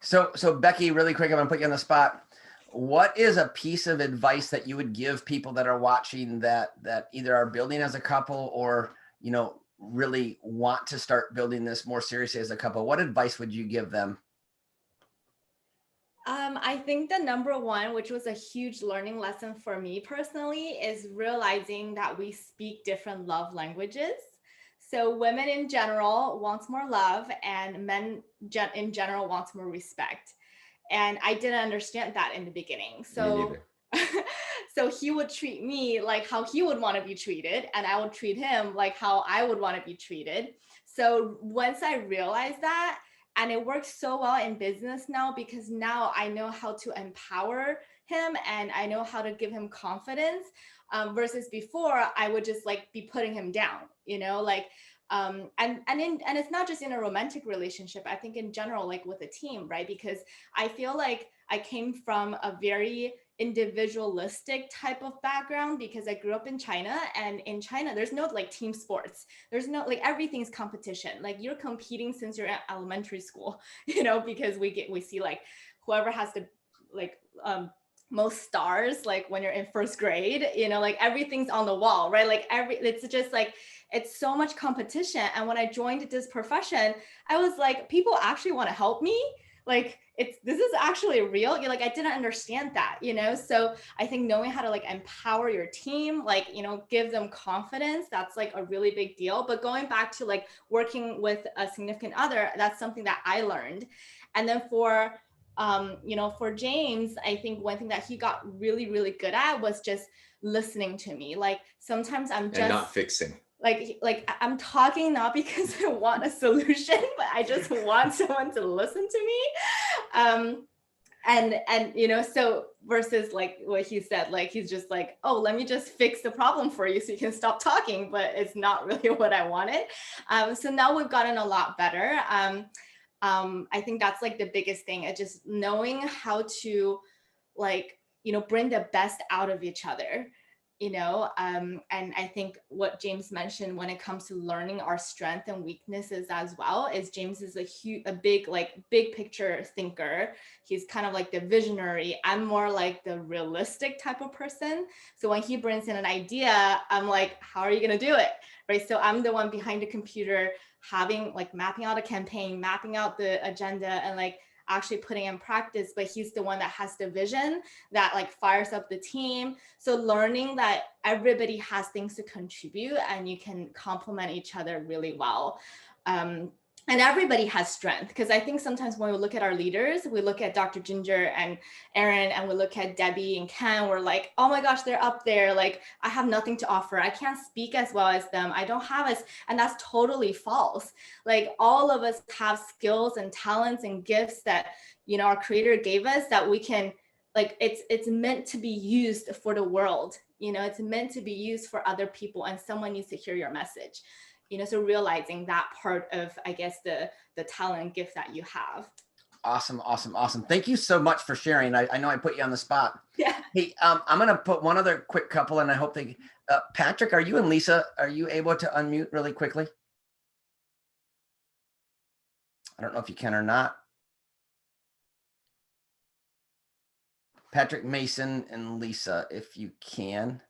Speaker 1: So Becky, really quick, I'm gonna put you on the spot. What is a piece of advice that you would give people that are watching that either are building as a couple or, you know, really want to start building this more seriously as a couple? What advice would you give them?
Speaker 7: I think the number one, which was a huge learning lesson for me personally, is realizing that we speak different love languages. So women in general wants more love and men in general wants more respect. And I didn't understand that in the beginning. So so he would treat me like how he would want to be treated, and I would treat him like how I would want to be treated. So once I realized that, and it works so well in business now, because now I know how to empower him and I know how to give him confidence, versus before I would just like be putting him down, you know, like, and it's not just in a romantic relationship. I think in general, like with a team, right? Because I feel like I came from a very individualistic type of background because I grew up in China, and in China there's no like team sports. There's no like, everything's competition. Like you're competing since you're at elementary school, you know, because we see like whoever has the like most stars, like when you're in first grade, you know, like everything's on the wall, right? Like it's just like, it's so much competition. And when I joined this profession, I was like, people actually want to help me. Like this is actually real. You're like, I didn't understand that, you know? So I think knowing how to like empower your team, like, you know, give them confidence, that's like a really big deal. But going back to like working with a significant other, that's something that I learned. And then for, you know, for James, I think one thing that he got really, really good at was just listening to me. Like sometimes I'm just,
Speaker 6: and not fixing.
Speaker 7: Like I'm talking not because I want a solution, but I just want someone to listen to me. And you know, so versus like what he said, like he's just like, oh, let me just fix the problem for you so you can stop talking, but it's not really what I wanted. So now we've gotten a lot better. I think that's like the biggest thing, is just knowing how to like, you know, bring the best out of each other. You know, and I think what James mentioned when it comes to learning our strengths and weaknesses as well is James is a big picture thinker. He's kind of like the visionary. I'm more like the realistic type of person. So when he brings in an idea, I'm like, how are you going to do it? Right. So I'm the one behind the computer, having like mapping out a campaign, mapping out the agenda, and like actually putting in practice, but he's the one that has the vision that like fires up the team. So learning that everybody has things to contribute and you can complement each other really well. And everybody has strength, because I think sometimes when we look at our leaders, we look at Dr. Ginger and Aaron, and we look at Debbie and Ken, we're like, oh my gosh, they're up there. Like I have nothing to offer. I can't speak as well as them. I don't have as, and that's totally false. Like all of us have skills and talents and gifts that, you know, our creator gave us that we can, like, it's meant to be used for the world. You know, it's meant to be used for other people, and someone needs to hear your message. You know, so realizing that part of, I guess, the talent gift that you have.
Speaker 1: Awesome. Thank you so much for sharing. I know I put you on the spot.
Speaker 7: Yeah.
Speaker 1: Hey, I'm going to put one other quick couple, and I hope they, Patrick, are you and Lisa, are you able to unmute really quickly? I don't know if you can or not. Patrick, Mason, and Lisa, if you can.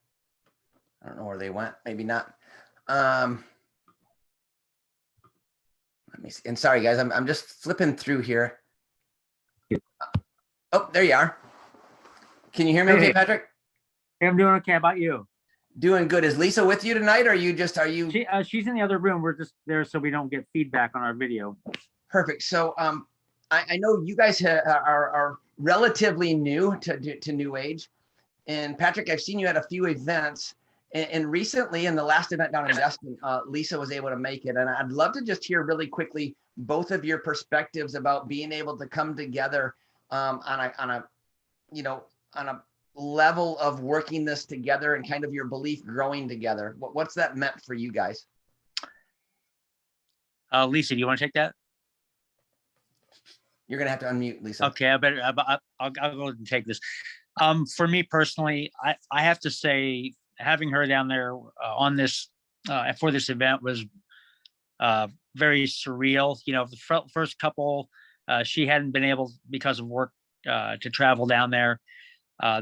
Speaker 1: I don't know where they went. Maybe not. Let me see. And sorry, guys, I'm just flipping through here. Oh, there you are. Can you hear me okay,
Speaker 8: Hey.
Speaker 1: Patrick?
Speaker 8: Hey, I'm doing okay. How about you?
Speaker 1: Doing good. Is Lisa with you tonight? Or are you?
Speaker 8: She's in the other room. We're just there so we don't get feedback on our video.
Speaker 1: Perfect. So I know you guys are relatively new to New Age. And Patrick, I've seen you at a few events. And recently, in the last event down in Destin, Lisa was able to make it. And I'd love to just hear really quickly both of your perspectives about being able to come together on a level of working this together and kind of your belief growing together. What's that meant for you guys?
Speaker 8: Lisa, do you want to take that?
Speaker 1: You're gonna have to unmute, Lisa.
Speaker 8: Okay, I'll go ahead and take this. For me personally, I have to say, having her down there on this for this event was very surreal. You know, the first couple, she hadn't been able because of work to travel down there.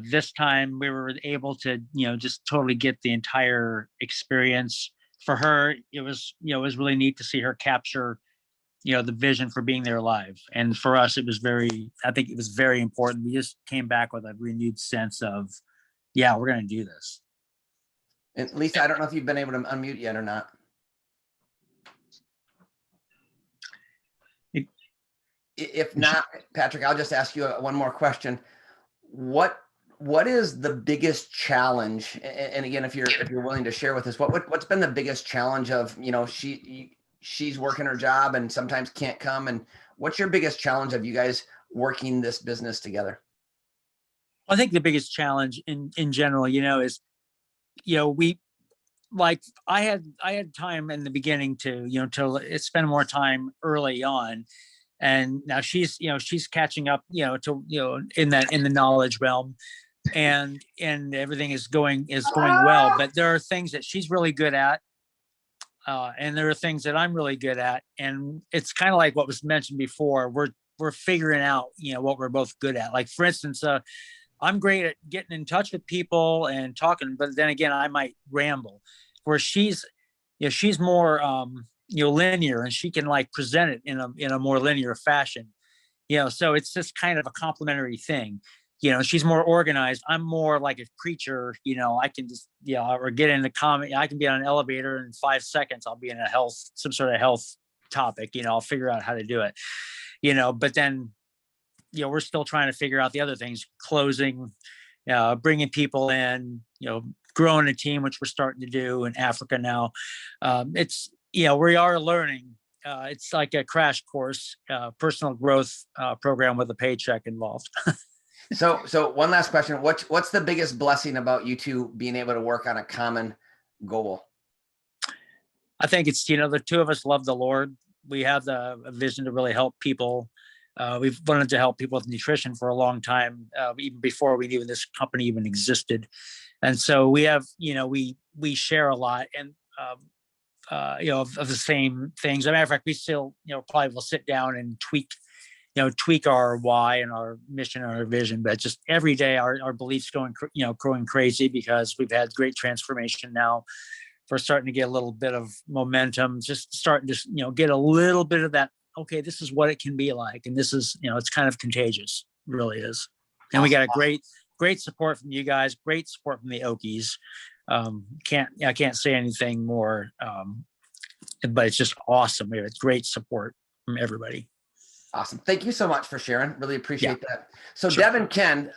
Speaker 8: This time we were able to, just totally get the entire experience. For her, it was really neat to see her capture, the vision for being there live. And for us, I think it was very important. We just came back with a renewed sense of, yeah, we're going to do this.
Speaker 1: And Lisa, I don't know if you've been able to unmute yet or not. If not, Patrick, I'll just ask you one more question. What is the biggest challenge? And again, if you're willing to share with us, what's been the biggest challenge of, she's working her job and sometimes can't come. And what's your biggest challenge of you guys working this business together?
Speaker 8: I think the biggest challenge in general, is, I had time in the beginning to, to spend more time early on. And now she's catching up, to, in the knowledge realm, and everything is going well. But there are things that she's really good at. And there are things that I'm really good at. And it's kind of like what was mentioned before. We're figuring out, what we're both good at. Like, for instance, I'm great at getting in touch with people and talking, but then again, I might ramble. Where she's more, linear, and she can present it in a more linear fashion. So it's just kind of a complementary thing. She's more organized. I'm more like a creature. I can just, or get in the comment. I can be on an elevator in 5 seconds. I'll be in some sort of health topic. I'll figure out how to do it. But then, we're still trying to figure out the other things, closing, bringing people in, growing a team, which we're starting to do in Africa now. We are learning. It's like a crash course, personal growth program with a paycheck involved.
Speaker 1: So one last question. What's the biggest blessing about you two being able to work on a common goal?
Speaker 8: I think it's, the two of us love the Lord. We have a vision to really help people. We've wanted to help people with nutrition for a long time, even before we knew this company even existed. And so we have, we share a lot, and of the same things. As a matter of fact, we still, probably will sit down and tweak our why and our mission and our vision. But just every day, our beliefs growing crazy, because we've had great transformation now. We're starting to get a little bit of momentum, just starting to, get a little bit of that. Okay, this is what it can be like. And this is, it's kind of contagious, it really is. And we got a great support from you guys, great support from the Okies. I can't say anything more, but it's just awesome. We have great support from everybody.
Speaker 1: Awesome. Thank you so much for sharing. Really appreciate that. So
Speaker 8: Sure.
Speaker 1: Deb and Ken,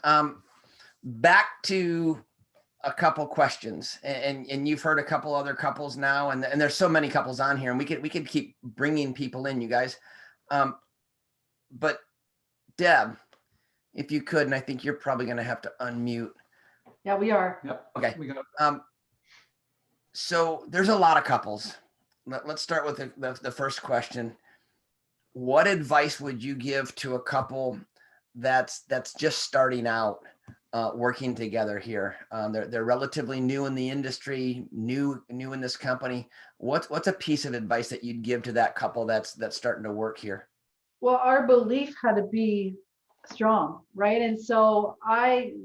Speaker 1: back to a couple questions, and you've heard a couple other couples now, and there's so many couples on here, and we could keep bringing people in, you guys. But Deb, if you could, and I think you're probably going to have to unmute.
Speaker 4: Yeah, we are.
Speaker 5: Yep.
Speaker 1: Okay.
Speaker 5: We got
Speaker 1: So there's a lot of couples. Let's start with the first question. What advice would you give to a couple that's just starting out, working together here? They're relatively new in the industry, new in this company. What's a piece of advice that you'd give to that couple that's starting to work here?
Speaker 4: Well, our belief had to be strong, right? And so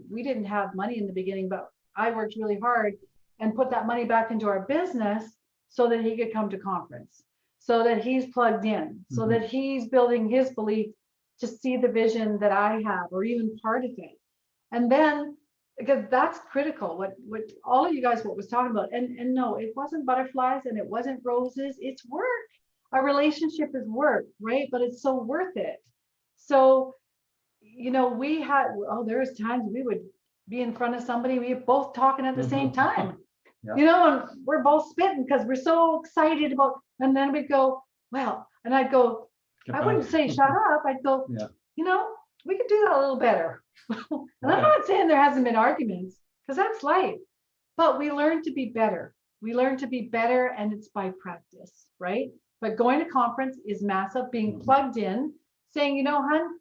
Speaker 4: we didn't have money in the beginning, but I worked really hard and put that money back into our business so that he could come to conference. so that he's plugged in, so that he's building his belief to see the vision that I have, or even part of it. And then, because that's critical, what all of you guys what was talking about, and no, it wasn't butterflies and it wasn't roses, it's work. Our relationship is work, right? But it's so worth it. So, you know, we had, oh, there's times we would be in front of somebody, we were both talking at the same time,
Speaker 5: Yeah.
Speaker 4: you know, and we're both spitting because we're so excited about, and then we'd go, well, and I'd go, I wouldn't say shut up, I'd go,
Speaker 5: Yeah.
Speaker 4: you know, we could do that a little better. And I'm not saying there hasn't been arguments, because that's life, but we learn to be better. We learn to be better, and it's by practice, right? But going to conference is massive, being plugged in, saying, you know, hon,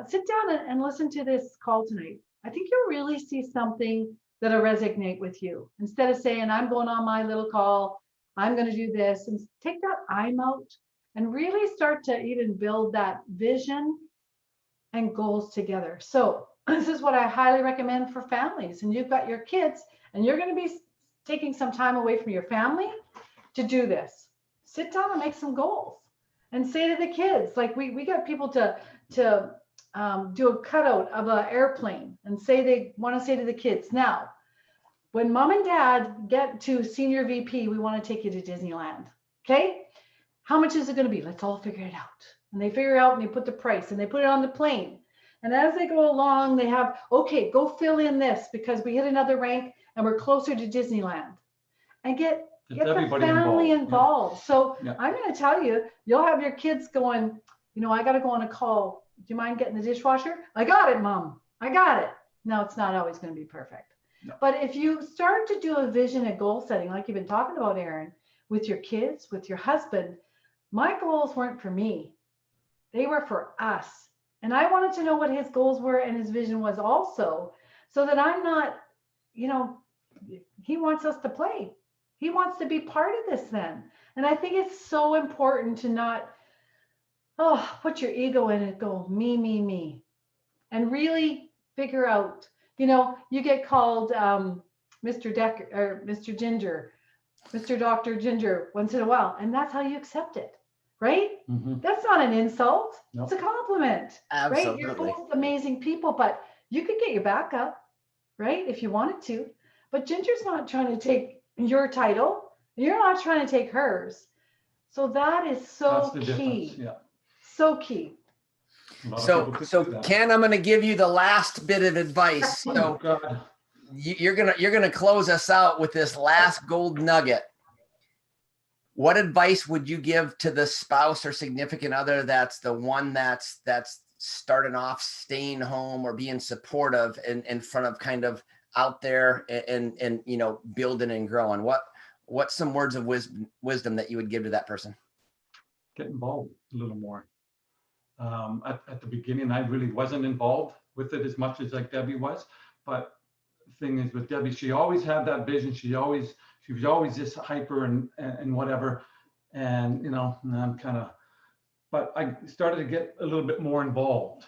Speaker 4: sit down and listen to this call tonight. I think you'll really see something that'll resonate with you. Instead of saying, I'm going on my little call, I'm going to do this, and take that I'm out and really start to even build that vision and goals together. So this is what I highly recommend for families. And you've got your kids and you're going to be taking some time away from your family to do this. Sit down and make some goals and say to the kids, like we got people to do a cutout of an airplane and say they want to say to the kids, now, when mom and dad get to senior VP, we want to take you to Disneyland. Okay. How much is it going to be? Let's all figure it out. And they figure it out and they put the price and they put it on the plane. And as they go along, they have, okay, go fill in this because we hit another rank and we're closer to Disneyland. And get the family involved. So I'm going to tell you, you'll have your kids going, you know, I got to go on a call. Do you mind getting the dishwasher? I got it, mom. I got it. No, it's not always going to be perfect. No. But if you start to do a vision and goal setting, like you've been talking about, Aaron, with your kids, with your husband, my goals weren't for me. They were for us. And I wanted to know what his goals were and his vision was also, so that I'm not, you know, he wants us to play. He wants to be part of this then. And I think it's so important to not, put your ego in it, go me, and really figure out, you know, you get called Mr. Decker or Mr. Ginger, Mr. Dr. Ginger once in a while, and that's how you accept it. Right? That's not an insult. Nope. It's a compliment. Absolutely. Right? You're both amazing people, but you could get your back up, right? If you wanted to. But Ginger's not trying to take your title. You're not trying to take hers. So that is so key. Yeah. So key.
Speaker 1: So Ken, I'm going to give you the last bit of advice. So you're gonna close us out with this last gold nugget. What advice would you give to the spouse or significant other that's the one that's starting off staying home or being supportive in front of kind of out there and you know, building and growing? What's some words of wisdom that you would give to that person?
Speaker 5: Get involved a little more. At the beginning, I really wasn't involved with it as much as like Debbie was. But the thing is with Debbie, she always had that vision. She was always just hyper and whatever. And, you know, I'm kind of, but I started to get a little bit more involved.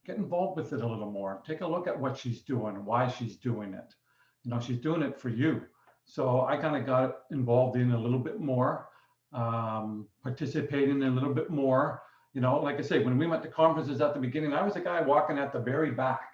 Speaker 5: Get involved with it a little more. Take a look at what she's doing, why she's doing it. You know, she's doing it for you. So I kind of got involved in a little bit more, participating in a little bit more. You know, like I say, when we went to conferences at the beginning, I was the guy walking at the very back.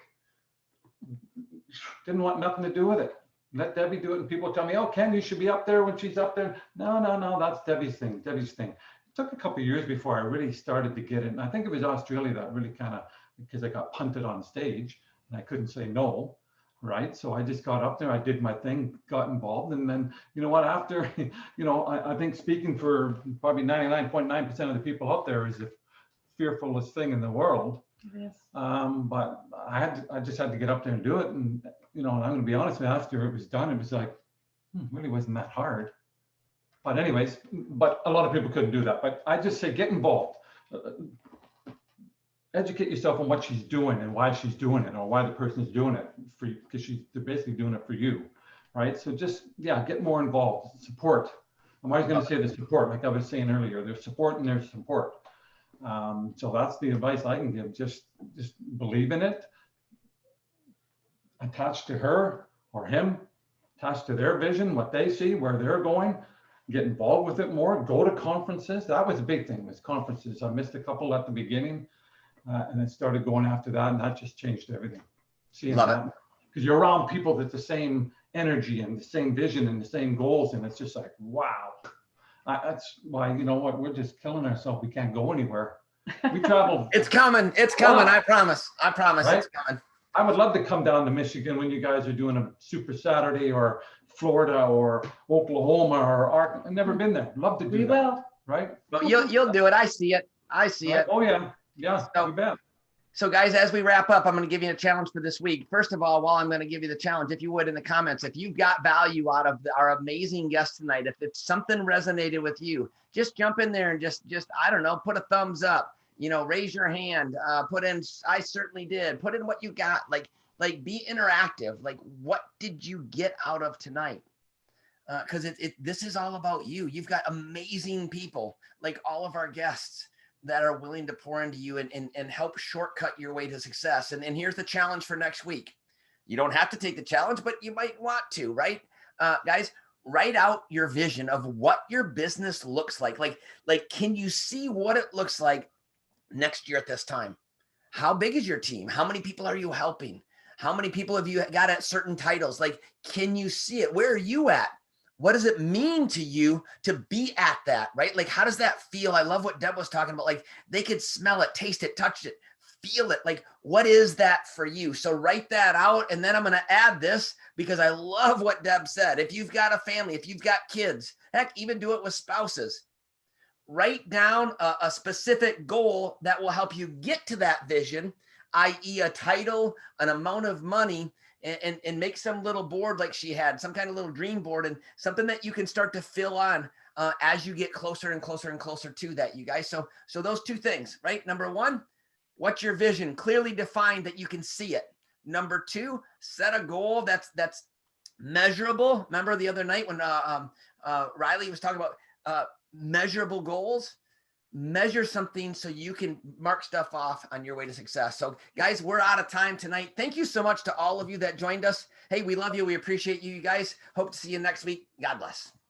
Speaker 5: Didn't want nothing to do with it. Let Debbie do it. And people tell me, oh, Ken, you should be up there when she's up there. No, that's Debbie's thing. It took a couple of years before I really started to get it. And I think it was Australia that really kind of, because I got punted on stage and I couldn't say no, right? So I just got up there, I did my thing, got involved. And then, you know what, after, you know, I think speaking for probably 99.9% of the people up there is the fearfulest thing in the world. Yes. But I just had to get up there and do it. And, you know, and I'm going to be honest with you, after it was done, it was like, really wasn't that hard. But anyways, but a lot of people couldn't do that. But I just say, get involved. Educate yourself on what she's doing and why she's doing it, or why the person's doing it for you, because they're basically doing it for you, right? So just, get more involved. Support. I'm always going to say the support, like I was saying earlier, there's support and there's support. So that's the advice I can give. Just believe in it. Attach to her or him, attach to their vision, what they see, where they're going. get involved with it more, go to conferences. That was a big thing, was conferences. I missed a couple at the beginning, and then started going after that, and that just changed everything. Seeing
Speaker 1: Love
Speaker 5: that, because you're around people with the same energy and the same vision and the same goals, and it's just like, wow. That's why, you know what, we're just killing ourselves. We can't go anywhere. We travel.
Speaker 1: It's coming. It's coming. I promise. I promise
Speaker 5: Right?
Speaker 1: it's coming.
Speaker 5: I would love to come down to Michigan when you guys are doing a Super Saturday, or Florida or Oklahoma or I've never been there. Love to do
Speaker 4: We
Speaker 5: that.
Speaker 4: will.
Speaker 5: Right?
Speaker 1: Well, you'll do it. I see it. I see
Speaker 5: Right?
Speaker 1: it.
Speaker 5: Oh yeah. Yeah,
Speaker 1: So-
Speaker 5: you bet.
Speaker 1: So guys, as we wrap up, I'm going to give you a challenge for this week. First of all, while I'm going to give you the challenge, if you would, in the comments, if you've got value out of our amazing guest tonight, if it's something resonated with you, just jump in there and just, I don't know, put a thumbs up, you know, raise your hand, put in, I certainly did, put in what you got, like be interactive. Like, what did you get out of tonight? Because this is all about you. You've got amazing people, like all of our guests, that are willing to pour into you and help shortcut your way to success. And here's the challenge for next week. You don't have to take the challenge, but you might want to, right? Guys, write out your vision of what your business looks like. Like, can you see what it looks like next year at this time? How big is your team? How many people are you helping? How many people have you got at certain titles? Like, can you see it? Where are you at? What does it mean to you to be at that, right? Like, how does that feel? I love what Deb was talking about. Like, they could smell it, taste it, touch it, feel it. Like, what is that for you? So write that out. And then I'm going to add this because I love what Deb said. If you've got a family, if you've got kids, heck, even do it with spouses. Write down a specific goal that will help you get to that vision, i.e. a title, an amount of money, and make some little board like she had, some kind of little dream board, and something that you can start to fill on as you get closer and closer and closer to that, you guys. So those two things, right? Number one, what's your vision? Clearly defined that you can see it. Number two, set a goal that's measurable. Remember the other night when Riley was talking about measurable goals? Measure something so you can mark stuff off on your way to success. So guys, we're out of time tonight. Thank you so much to all of you that joined us. Hey, we love you. We appreciate you guys. Hope to see you next week. God bless.